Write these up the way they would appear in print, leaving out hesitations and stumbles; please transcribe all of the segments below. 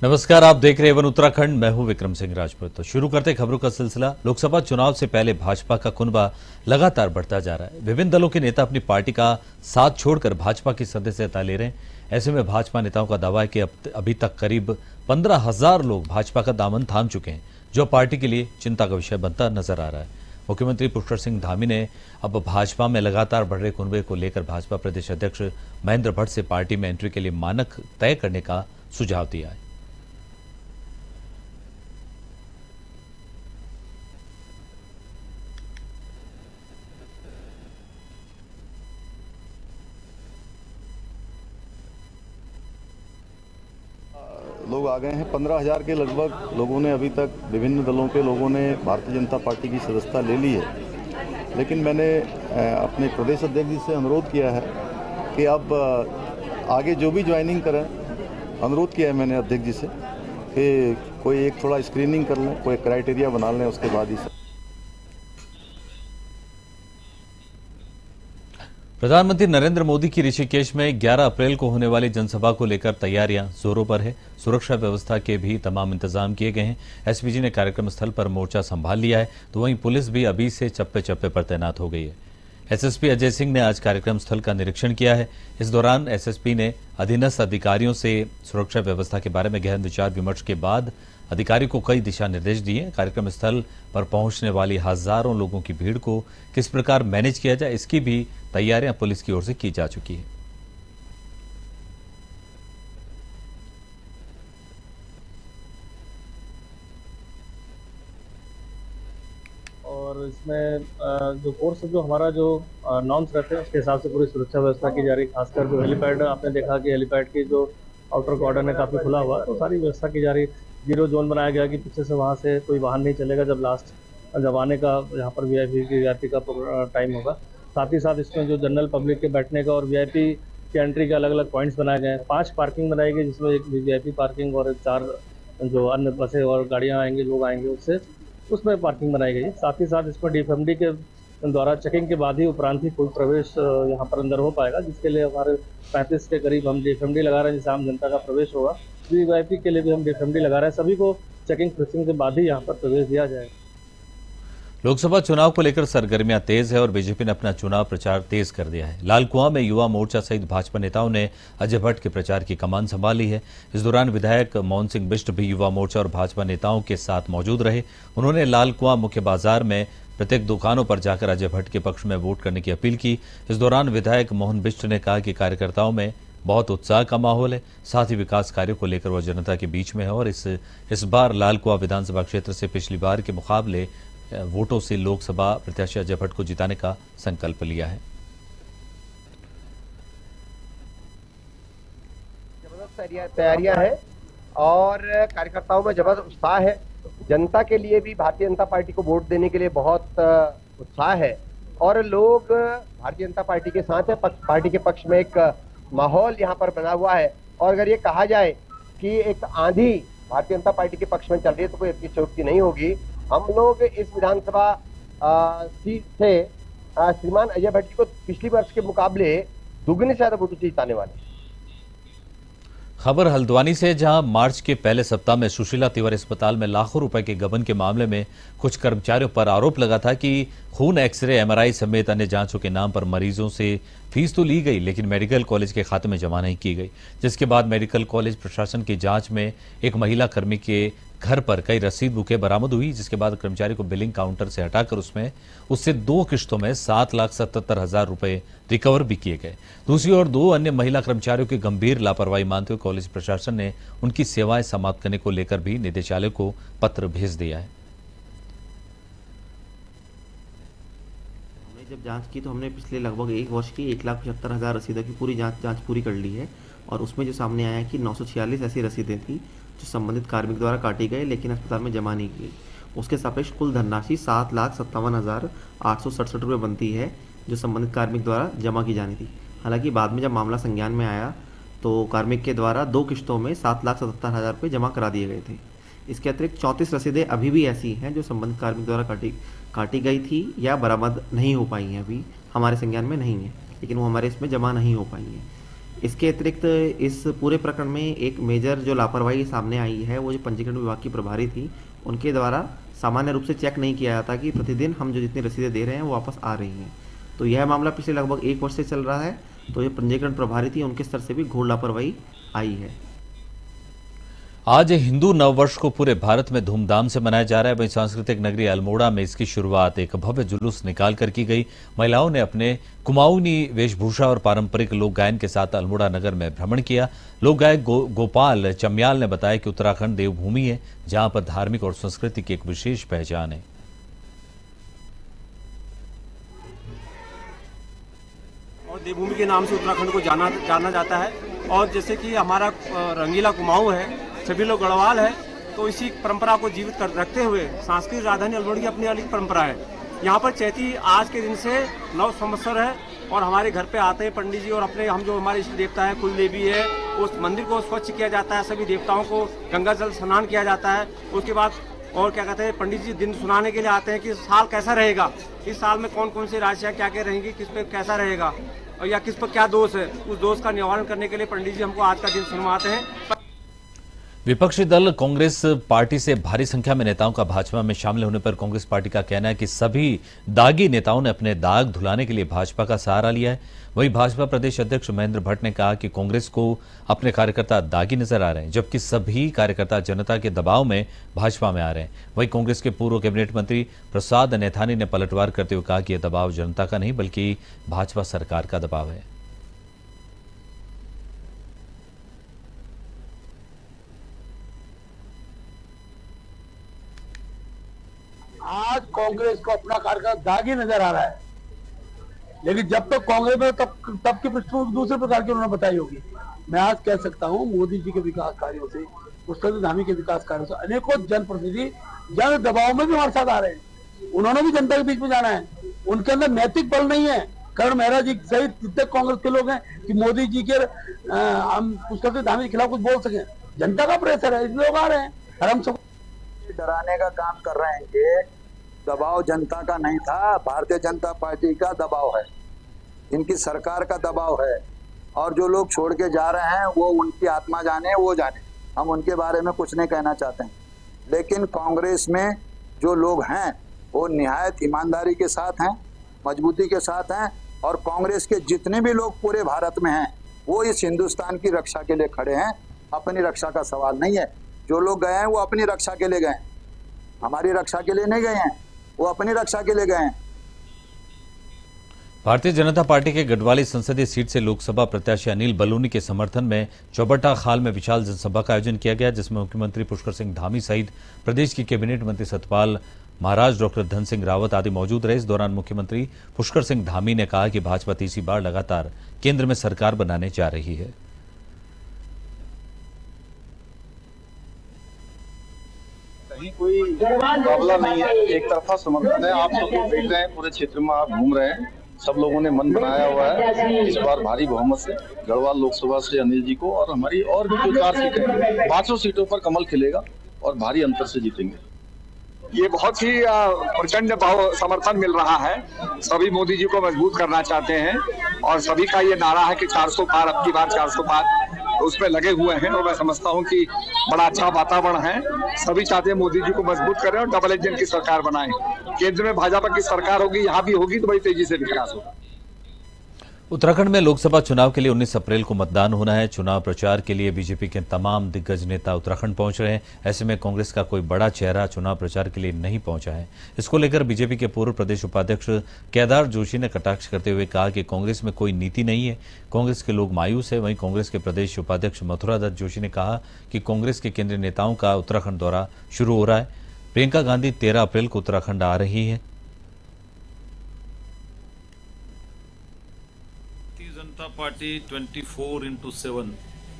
नमस्कार, आप देख रहे हैं वन उत्तराखंड। मैं हूं विक्रम सिंह राजपूत। तो शुरू करते खबरों का सिलसिला। लोकसभा चुनाव से पहले भाजपा का कुनबा लगातार बढ़ता जा रहा है। विभिन्न दलों के नेता अपनी पार्टी का साथ छोड़कर भाजपा की सदस्यता ले रहे हैं। ऐसे में भाजपा नेताओं का दावा है कि अभी तक करीब 15,000 लोग भाजपा का दामन थाम चुके हैं, जो पार्टी के लिए चिंता का विषय बनता नजर आ रहा है। मुख्यमंत्री पुष्कर सिंह धामी ने अब भाजपा में लगातार बढ़ रहे कुनबे को लेकर भाजपा प्रदेश अध्यक्ष महेंद्र भट्ट से पार्टी में एंट्री के लिए मानक तय करने का सुझाव दिया है। लोग आ गए हैं। 15,000 के लगभग लोगों ने अभी तक विभिन्न दलों के लोगों ने भारतीय जनता पार्टी की सदस्यता ले ली है। लेकिन मैंने अपने प्रदेश अध्यक्ष जी से अनुरोध किया है कि अब आगे जो भी ज्वाइनिंग करें, अनुरोध किया है मैंने अध्यक्ष जी से कि कोई एक थोड़ा स्क्रीनिंग कर लें, कोई क्राइटेरिया बना लें, उसके बाद ही। प्रधानमंत्री नरेंद्र मोदी की ऋषिकेश में 11 अप्रैल को होने वाली जनसभा को लेकर तैयारियां जोरों पर है। सुरक्षा व्यवस्था के भी तमाम इंतजाम किए गए हैं। एसपीजी ने कार्यक्रम स्थल पर मोर्चा संभाल लिया है, तो वहीं पुलिस भी अभी से चप्पे चप्पे पर तैनात हो गई है। एसएसपी अजय सिंह ने आज कार्यक्रम स्थल का निरीक्षण किया है। इस दौरान एसएसपी ने अधीनस्थ अधिकारियों से सुरक्षा व्यवस्था के बारे में गहन विचार विमर्श के बाद अधिकारी को कई दिशा निर्देश दिए। कार्यक्रम स्थल पर पहुंचने वाली हजारों लोगों की भीड़ को किस प्रकार मैनेज किया जाए, इसकी भी तैयारियां पुलिस की ओर से की जा चुकी है। और इसमें जो कोर्स जो हमारा जो नॉर्म्स रहते हैं उसके हिसाब से पूरी सुरक्षा व्यवस्था की जा रही है। खासकर जो हेलीपैड, आपने देखा कि हेलीपैड की जो आउटर कॉर्डन है काफ़ी खुला हुआ है, तो सारी व्यवस्था की जा रही है। 0 जोन बनाया गया कि पीछे से वहाँ से कोई वाहन नहीं चलेगा जब आने का यहाँ पर वीआईपी का टाइम होगा। साथ ही साथ इसमें जो जनरल पब्लिक के बैठने का और वीआईपी की एंट्री के अलग अलग पॉइंट्स बनाए गए हैं। 5 पार्किंग बनाई गई, जिसमें एक वीआईपी पार्किंग और 4 जो अन्य बसें और गाड़ियाँ आएंगे, लोग आएंगे उसमें पार्किंग बनाई गई है। साथ ही साथ इसमें डीएफएमडी के द्वारा चेकिंग के बाद ही उपरांत ही कोई प्रवेश यहाँ पर अंदर हो पाएगा, जिसके लिए हमारे 35 के करीब हम डीएफएमडी लगा रहे हैं, जिससे आम जनता का प्रवेश होगा। वीआईपी के लिए भी हम डीएफएमडी लगा रहे हैं। सभी को चेकिंग फिक्सिंग के बाद ही यहाँ पर प्रवेश दिया जाएगा। लोकसभा चुनाव को लेकर सरगर्मियां तेज है और बीजेपी ने अपना चुनाव प्रचार तेज कर दिया है। लालकुआं में युवा मोर्चा सहित भाजपा नेताओं ने अजय भट्ट के प्रचार की कमान संभाली है। इस दौरान विधायक मोहन सिंह बिष्ट भी युवा मोर्चा और भाजपा नेताओं के साथ मौजूद रहे। उन्होंने लालकुआं मुख्य बाजार में प्रत्येक दुकानों पर जाकर अजय भट्ट के पक्ष में वोट करने की अपील की। इस दौरान विधायक मोहन बिष्ट ने कहा कि कार्यकर्ताओं में बहुत उत्साह का माहौल है, साथ ही विकास कार्यों को लेकर वह जनता के बीच में है और इस बार लालकुआं विधानसभा क्षेत्र से पिछली बार के मुकाबले वोटों से लोकसभा प्रत्याशी अजय भट्ट को जिताने का संकल्प लिया है। जबरदस्त तैयारियां हैं और कार्यकर्ताओं में जबरदस्त उत्साह है। जनता के लिए भी भारतीय जनता पार्टी को वोट देने के लिए बहुत उत्साह है और लोग भारतीय जनता पार्टी के साथ है। पार्टी के पक्ष में एक माहौल यहाँ पर बना हुआ है और अगर ये कहा जाए कि एक आंधी भारतीय जनता पार्टी के पक्ष में चल रही है तो कोई अतिशयोक्ति नहीं होगी। हम लोग इस विधानसभा सीट से श्रीमान अजय भट्ट जी को पिछली वर्ष के मुकाबले दुगने से ज्यादा वोटों से जिताने वाले। खबर हल्द्वानी से, जहां मार्च के पहले सप्ताह में सुशीला तिवारी अस्पताल में लाखों रुपए के गबन के मामले में कुछ कर्मचारियों पर आरोप लगा था कि खून, एक्सरे, एमआरआई समेत अन्य जांचों के नाम पर मरीजों से फीस तो ली गई, लेकिन मेडिकल कॉलेज के खाते में जमा नहीं की गई। जिसके बाद मेडिकल कॉलेज प्रशासन की जांच में एक महिला कर्मी के घर पर कई रसीद बुकें बरामद हुई, जिसके बाद कर्मचारी को बिलिंग काउंटर से हटाकर उससे 2 किश्तों में 7,77,000 रुपए रिकवर भी किए गए। दूसरी ओर 2 अन्य महिला कर्मचारियों की गंभीर लापरवाही मानते हुए कॉलेज प्रशासन ने उनकी सेवाएं समाप्त करने को लेकर भी निदेशालय को पत्र भेज दिया है। हमने जब जांच की तो हमने पिछले लगभग 1 वर्ष की 1,75,000 रसीदों की पूरी जांच पूरी कर ली है और उसमें जो सामने आया कि 946 ऐसी रसीदें थी जो संबंधित कार्मिक द्वारा काटी गई लेकिन अस्पताल में जमा नहीं की। उसके सापेक्ष कुल धनराशि 7,57,867 रुपये बनती है जो संबंधित कार्मिक द्वारा जमा की जानी थी। हालांकि बाद में जब मामला संज्ञान में आया तो कार्मिक के द्वारा 2 किश्तों में 7,77,000 रुपये जमा करा दिए गए थे। इसके अतिरिक्त 34 रसीदें अभी भी ऐसी हैं जो संबंधित कार्मिक द्वारा काटी गई थी या बरामद नहीं हो पाई हैं, अभी हमारे संज्ञान में नहीं है, लेकिन वो हमारे इसमें जमा नहीं हो पाई हैं। इसके अतिरिक्त इस पूरे प्रकरण में एक मेजर जो लापरवाही सामने आई है, वो जो पंजीकरण विभाग की प्रभारी थी, उनके द्वारा सामान्य रूप से चेक नहीं किया जाता कि प्रतिदिन हम जो जितनी रसीदें दे रहे हैं वो वापस आ रही हैं। तो यह मामला पिछले लगभग 1 वर्ष से चल रहा है। तो ये पंजीकरण प्रभारी थी, उनके स्तर से भी घोर लापरवाही आई है। आज हिंदू नववर्ष को पूरे भारत में धूमधाम से मनाया जा रहा है। वहीं सांस्कृतिक नगरी अल्मोड़ा में इसकी शुरुआत एक भव्य जुलूस निकालकर की गई। महिलाओं ने अपने कुमाऊनी वेशभूषा और पारंपरिक लोक गायन के साथ अल्मोड़ा नगर में भ्रमण किया। लोक गायक गोपाल चम्याल ने बताया कि उत्तराखंड देवभूमि है, जहां पर धार्मिक और संस्कृति की एक विशेष पहचान है। और देवभूमि के नाम से उत्तराखंड को जाना जाता है। और जैसे कि हमारा रंगीला कुमाऊं है, सभी लोग गढ़वाल है, तो इसी परंपरा को जीवित रखते हुए सांस्कृतिक राजधानी अल्मोड़ा की अपनी अलग परंपरा है। यहाँ पर चैती आज के दिन से 9 संवत्सर है और हमारे घर पे आते हैं पंडित जी और अपने हम जो हमारे इष्ट देवता है, कुल देवी है, उस मंदिर को स्वच्छ किया जाता है। सभी देवताओं को गंगा जल स्नान किया जाता है। उसके बाद और क्या कहते हैं, पंडित जी दिन सुनाने के लिए आते हैं कि साल कैसा रहेगा, इस साल में कौन कौन सी राशियाँ क्या क्या रहेंगी, किस पे कैसा रहेगा और या किस पर क्या दोष है, उस दोष का निवारण करने के लिए पंडित जी हमको आज का दिन सुनवाते हैं। विपक्षी दल कांग्रेस पार्टी से भारी संख्या में नेताओं का भाजपा में शामिल होने पर कांग्रेस पार्टी का कहना है कि सभी दागी नेताओं ने अपने दाग धुलाने के लिए भाजपा का सहारा लिया है। वहीं भाजपा प्रदेश अध्यक्ष महेंद्र भट्ट ने कहा कि कांग्रेस को अपने कार्यकर्ता दागी नजर आ रहे हैं, जबकि सभी कार्यकर्ता जनता के दबाव में भाजपा में आ रहे हैं। वहीं कांग्रेस के पूर्व कैबिनेट मंत्री प्रसाद नैथानी ने पलटवार करते हुए कहा कि यह दबाव जनता का नहीं बल्कि भाजपा सरकार का दबाव है। आज कांग्रेस को अपना कार्यकर्ता दागी नजर आ रहा है, लेकिन जब तक कांग्रेस में तब की पृष्ठभूमि दूसरे प्रकार की उन्होंने बताई होगी। मैं आज कह सकता हूं, मोदी जी के विकास कार्यों से, पुष्कर धामी के विकास कार्यों से अनेकों जनप्रतिनिधि जन दबाव में भी हमारे साथ आ रहे हैं। उन्होंने भी जनता के बीच में जाना है, उनके अंदर नैतिक बल नहीं है। करण मेहरा जी सहित जितने कांग्रेस के लोग हैं कि मोदी जी के हम पुष्कर धामी के खिलाफ कुछ बोल सके, जनता का प्रेशर है, इसलिए लोग आ रहे हैं। और हम सब डराने का काम कर रहे हैं कि दबाव जनता का नहीं था, भारतीय जनता पार्टी का दबाव है, इनकी सरकार का दबाव है। और जो लोग छोड़ के जा रहे हैं वो उनकी आत्मा जाने, वो जाने, हम उनके बारे में कुछ नहीं कहना चाहते हैं। लेकिन कांग्रेस में जो लोग हैं वो निहायत ईमानदारी के साथ हैं, मजबूती के साथ हैं। और कांग्रेस के जितने भी लोग पूरे भारत में हैं वो इस हिंदुस्तान की रक्षा के लिए खड़े हैं, अपनी रक्षा का सवाल नहीं है। जो लोग गए हैं वो अपनी रक्षा के लिए गए, हमारी रक्षा के लिए नहीं गए हैं, वो अपनी रक्षा के लिए गए हैं। भारतीय जनता पार्टी के गढ़वाली संसदीय सीट से लोकसभा प्रत्याशी अनिल बलूनी के समर्थन में चौबट्टा खाल में विशाल जनसभा का आयोजन किया गया, जिसमें मुख्यमंत्री पुष्कर सिंह धामी सहित प्रदेश की कैबिनेट मंत्री सतपाल महाराज, डॉक्टर धन सिंह रावत आदि मौजूद रहे। इस दौरान मुख्यमंत्री पुष्कर सिंह धामी ने कहा कि भाजपा तीसरी बार लगातार केंद्र में सरकार बनाने जा रही है। कहीं कोई मुकाबला नहीं है, एक तरफा समर्थन है। आप सब लोग देख रहे हैं, पूरे क्षेत्र में आप घूम रहे हैं, सब लोगों ने मन बनाया हुआ है इस बार भारी बहुमत से गढ़वाल लोकसभा से अनिल जी को, और हमारी और भी 2-4 सीटें, 500 सीटों पर कमल खिलेगा और भारी अंतर से जीतेंगे। ये बहुत ही प्रचंड समर्थन मिल रहा है। सभी मोदी जी को मजबूत करना चाहते हैं और सभी का ये नारा है कि 400 पार, अब की बार 400 पार, तो उसमें लगे हुए हैं। और मैं समझता हूं कि बड़ा अच्छा वातावरण है। सभी चाहते हैं मोदी जी को मजबूत करें और डबल इंजन की सरकार बनाएं। केंद्र में भाजपा की सरकार होगी, यहाँ भी होगी तो बड़ी तेजी से विकास होगा। उत्तराखंड में लोकसभा चुनाव के लिए 19 अप्रैल को मतदान होना है। चुनाव प्रचार के लिए बीजेपी के तमाम दिग्गज नेता उत्तराखंड पहुंच रहे हैं। ऐसे में कांग्रेस का कोई बड़ा चेहरा चुनाव प्रचार के लिए नहीं पहुंचा है। इसको लेकर बीजेपी के पूर्व प्रदेश उपाध्यक्ष केदार जोशी ने कटाक्ष करते हुए कहा कि कांग्रेस में कोई नीति नहीं है, कांग्रेस के लोग मायूस है। वहीं कांग्रेस के प्रदेश उपाध्यक्ष मथुरा दत्त जोशी ने कहा कि कांग्रेस के केंद्रीय नेताओं का उत्तराखंड दौरा शुरू हो रहा है। प्रियंका गांधी 13 अप्रैल को उत्तराखंड आ रही है। जनता पार्टी 24/7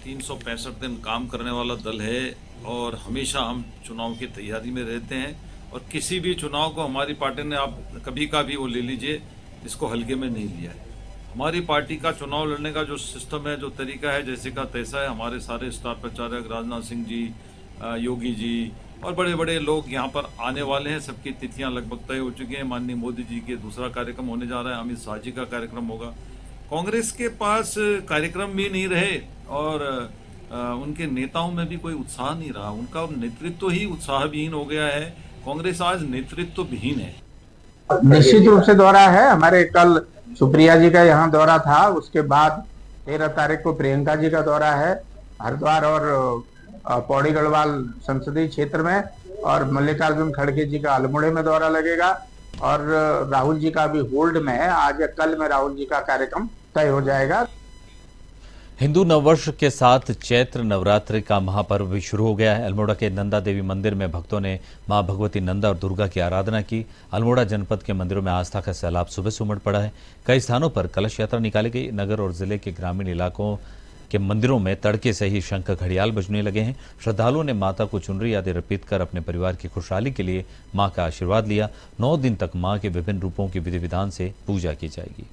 365 दिन काम करने वाला दल है और हमेशा हम चुनाव की तैयारी में रहते हैं। और किसी भी चुनाव को हमारी पार्टी ने, आप कभी का भी वो ले लीजिए, इसको हल्के में नहीं लिया है। हमारी पार्टी का चुनाव लड़ने का जो सिस्टम है, जो तरीका है, जैसे का तैसा है। हमारे सारे स्टार प्रचारक राजनाथ सिंह जी, योगी जी और बड़े बड़े लोग यहाँ पर आने वाले हैं। सबकी तिथियां लगभग तय हो चुकी हैं। माननीय मोदी जी के दूसरा कार्यक्रम होने जा रहा है, अमित शाह जी का कार्यक्रम होगा। कांग्रेस के पास कार्यक्रम भी नहीं रहे और उनके नेताओं में भी कोई उत्साह नहीं रहा। उनका नेतृत्व ही उत्साहविहीन हो गया है। कांग्रेस आज नेतृत्व विहीन है। निश्चित रूप से दौरा है। हमारे कल सुप्रिया जी का यहाँ दौरा था, उसके बाद 13 तारीख को प्रियंका जी का दौरा है हरिद्वार और पौड़ी गढ़वाल संसदीय क्षेत्र में, और मल्लिकार्जुन खड़गे जी का अल्मोड़े में दौरा लगेगा, और राहुल जी का भी होल्ड में है। आज या कल में राहुल जी का कार्यक्रम तय हो जाएगा। हिंदू नववर्ष के साथ चैत्र नवरात्रि का महापर्व भी शुरू हो गया है। अल्मोड़ा के नंदा देवी मंदिर में भक्तों ने मां भगवती नंदा और दुर्गा की आराधना की। अल्मोड़ा जनपद के मंदिरों में आस्था का सैलाब सुबह से उमड़ पड़ा है। कई स्थानों पर कलश यात्रा निकाली गई। नगर और जिले के ग्रामीण इलाकों के मंदिरों में तड़के से ही शंख घड़ियाल बजने लगे हैं। श्रद्धालुओं ने माता को चुनरी आदि अर्पित कर अपने परिवार की खुशहाली के लिए मां का आशीर्वाद लिया। 9 दिन तक मां के विभिन्न रूपों की विधि विधान से पूजा की जाएगी।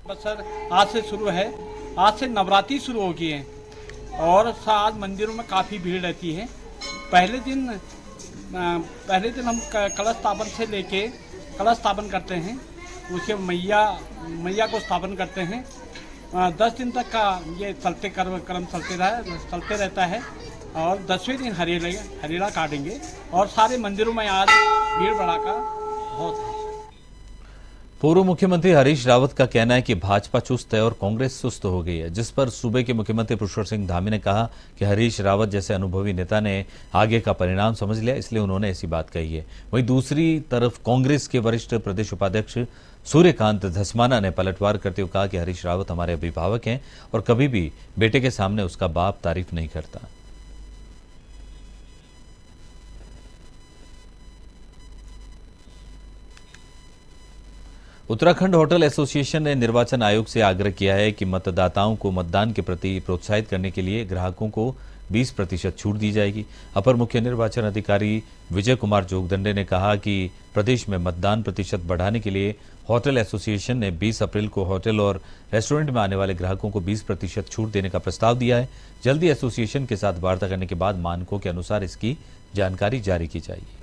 सर आज से शुरू है, आज से नवरात्रि शुरू हो गई है और आज मंदिरों में काफ़ी भीड़ रहती है। पहले दिन हम कलश स्थापन से लेके कलश स्थापन करते हैं, उसके मैया को स्थापन करते हैं। 10 दिन तक का ये क्रम चलते रहता है और 10वें दिन हरेला काटेंगे और सारे मंदिरों में आज भीड़ भड़ाका बहुत है। पूर्व मुख्यमंत्री हरीश रावत का कहना है कि भाजपा चुस्त है और कांग्रेस सुस्त हो गई है, जिस पर सूबे के मुख्यमंत्री पुष्कर सिंह धामी ने कहा कि हरीश रावत जैसे अनुभवी नेता ने आगे का परिणाम समझ लिया, इसलिए उन्होंने ऐसी बात कही है। वहीं दूसरी तरफ कांग्रेस के वरिष्ठ प्रदेश उपाध्यक्ष सूर्यकांत धस्माना ने पलटवार करते हुए कहा कि हरीश रावत हमारे अभिभावक हैं और कभी भी बेटे के सामने उसका बाप तारीफ नहीं करता। उत्तराखंड होटल एसोसिएशन ने निर्वाचन आयोग से आग्रह किया है कि मतदाताओं को मतदान के प्रति प्रोत्साहित करने के लिए ग्राहकों को 20% छूट दी जाएगी। अपर मुख्य निर्वाचन अधिकारी विजय कुमार जोगदंडे ने कहा कि प्रदेश में मतदान प्रतिशत बढ़ाने के लिए होटल एसोसिएशन ने 20 अप्रैल को होटल और रेस्टोरेंट में आने वाले ग्राहकों को 20% छूट देने का प्रस्ताव दिया है। जल्दी एसोसिएशन के साथ वार्ता करने के बाद मानकों के अनुसार इसकी जानकारी जारी की जाएगी।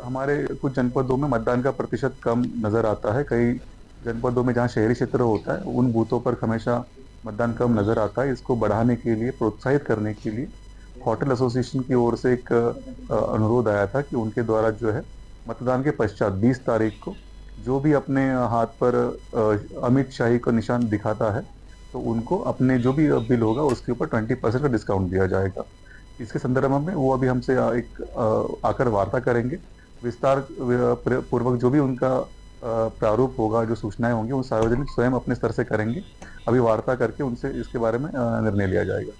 हमारे कुछ जनपदों में मतदान का प्रतिशत कम नजर आता है। कई जनपदों में जहां शहरी क्षेत्र होता है उन बूथों पर हमेशा मतदान कम नजर आता है। इसको बढ़ाने के लिए, प्रोत्साहित करने के लिए होटल एसोसिएशन की ओर से एक अनुरोध आया था कि उनके द्वारा जो है मतदान के पश्चात 20 तारीख को जो भी अपने हाथ पर अमित शाही का निशान दिखाता है तो उनको अपने जो भी बिल होगा उसके ऊपर 20% का डिस्काउंट दिया जाएगा। इसके संदर्भ में वो अभी हमसे आकर वार्ता करेंगे। विस्तार पूर्वक जो भी उनका प्रारूप होगा, जो सूचनाएं होंगी, वो सार्वजनिक स्वयं अपने स्तर से करेंगे। अभी वार्ता करके उनसे इसके बारे में निर्णय लिया जाएगा।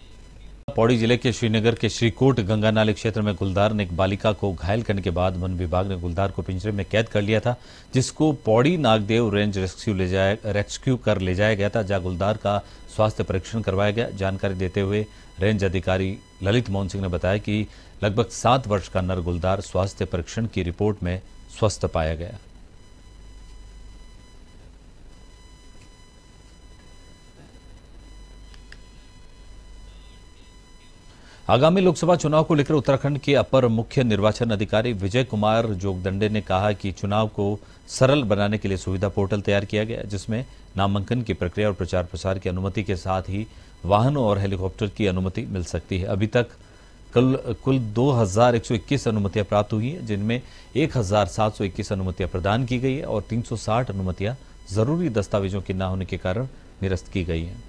पौड़ी जिले के श्रीनगर के श्रीकोट गंगानाली क्षेत्र में गुलदार ने एक बालिका को घायल करने के बाद वन विभाग ने गुलदार को पिंजरे में कैद कर लिया था, जिसको पौड़ी नागदेव रेंज रेस्क्यू कर ले जाया गया था, जहां गुलदार का स्वास्थ्य परीक्षण करवाया गया। जानकारी देते हुए रेंज अधिकारी ललित मोहन सिंह ने बताया कि लगभग 7 वर्ष का नर गुलदार स्वास्थ्य परीक्षण की रिपोर्ट में स्वस्थ पाया गया। आगामी लोकसभा चुनाव को लेकर उत्तराखंड के अपर मुख्य निर्वाचन अधिकारी विजय कुमार जोगदंडे ने कहा कि चुनाव को सरल बनाने के लिए सुविधा पोर्टल तैयार किया गया, जिसमें नामांकन की प्रक्रिया और प्रचार प्रसार की अनुमति के साथ ही वाहनों और हेलीकॉप्टर की अनुमति मिल सकती है। अभी तक कुल 2121 अनुमतियां प्राप्त हुई हैं, जिनमें 1721 अनुमतियां प्रदान की गई है और 360 अनुमतियां जरूरी दस्तावेजों के न होने के कारण निरस्त की गई हैं।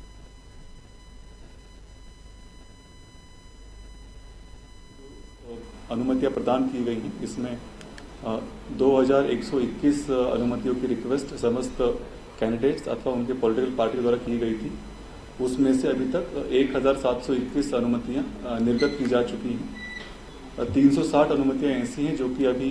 अनुमतियां प्रदान की गई हैं, इसमें 2121 अनुमतियों की रिक्वेस्ट समस्त कैंडिडेट्स अथवा उनके पॉलिटिकल पार्टी द्वारा की गई थी। उसमें से अभी तक 1721 अनुमतियां निर्गत की जा चुकी हैं। 360 अनुमतियां ऐसी हैं जो कि अभी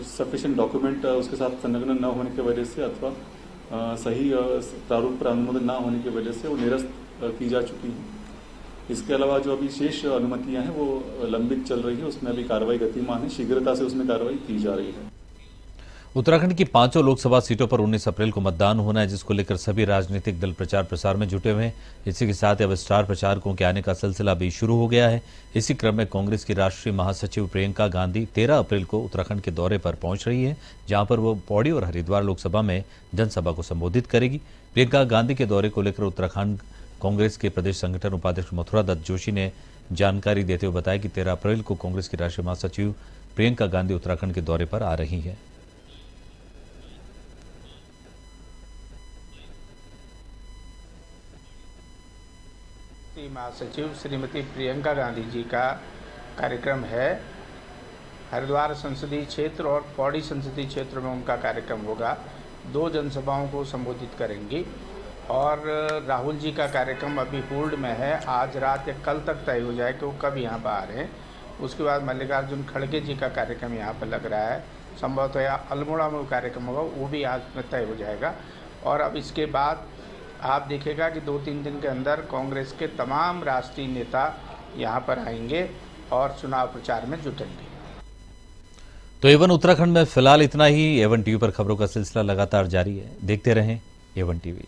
सफिशिएंट डॉक्यूमेंट उसके साथ संलग्न न होने की वजह से अथवा सही प्रारूप पर अनुमोदन न होने की वजह से वो निरस्त की जा चुकी हैं। इसके अलावा जो अभी शेष अनुमतियां हैं वो लंबित चल रही है, उसमें अभी कार्रवाई गतिमान है, शीघ्रता से उसमें कार्रवाई की जा रही है। उत्तराखंड की 5 लोकसभा सीटों पर 19 अप्रैल को मतदान होना है, जिसको लेकर सभी राजनीतिक दल प्रचार प्रसार में जुटे हुए हैं। इसी के साथ अब स्टार प्रचारकों के आने का सिलसिला भी शुरू हो गया है। इसी क्रम में कांग्रेस की राष्ट्रीय महासचिव प्रियंका गांधी 13 अप्रैल को उत्तराखंड के दौरे पर पहुंच रही है, जहां पर वो पौड़ी और हरिद्वार लोकसभा में जनसभा को संबोधित करेगी। प्रियंका गांधी के दौरे को लेकर उत्तराखंड कांग्रेस के प्रदेश संगठन उपाध्यक्ष मथुरा दत्त जोशी ने जानकारी देते हुए बताया कि 13 अप्रैल को कांग्रेस की राष्ट्रीय महासचिव प्रियंका गांधी उत्तराखंड के दौरे पर आ रही है। महासचिव श्रीमती प्रियंका गांधी जी का कार्यक्रम है। हरिद्वार संसदीय क्षेत्र और पौड़ी संसदीय क्षेत्र में उनका कार्यक्रम होगा। 2 जनसभाओं को संबोधित करेंगी और राहुल जी का कार्यक्रम अभी होल्ड में है। आज रात या कल तक तय हो जाए कि वो कब यहाँ पर आ रहे हैं। उसके बाद मल्लिकार्जुन खड़गे जी का कार्यक्रम यहाँ पर लग रहा है। संभवतः अल्मोड़ा में वो कार्यक्रम होगा, वो भी आज में तय हो जाएगा। और अब इसके बाद आप देखेगा कि 2-3 दिन के अंदर कांग्रेस के तमाम राष्ट्रीय नेता यहाँ पर आएंगे और चुनाव प्रचार में जुटेंगे। तो एवन उत्तराखंड में फिलहाल इतना ही। एवन टीवी पर खबरों का सिलसिला लगातार जारी है। देखते रहें एवन टीवी।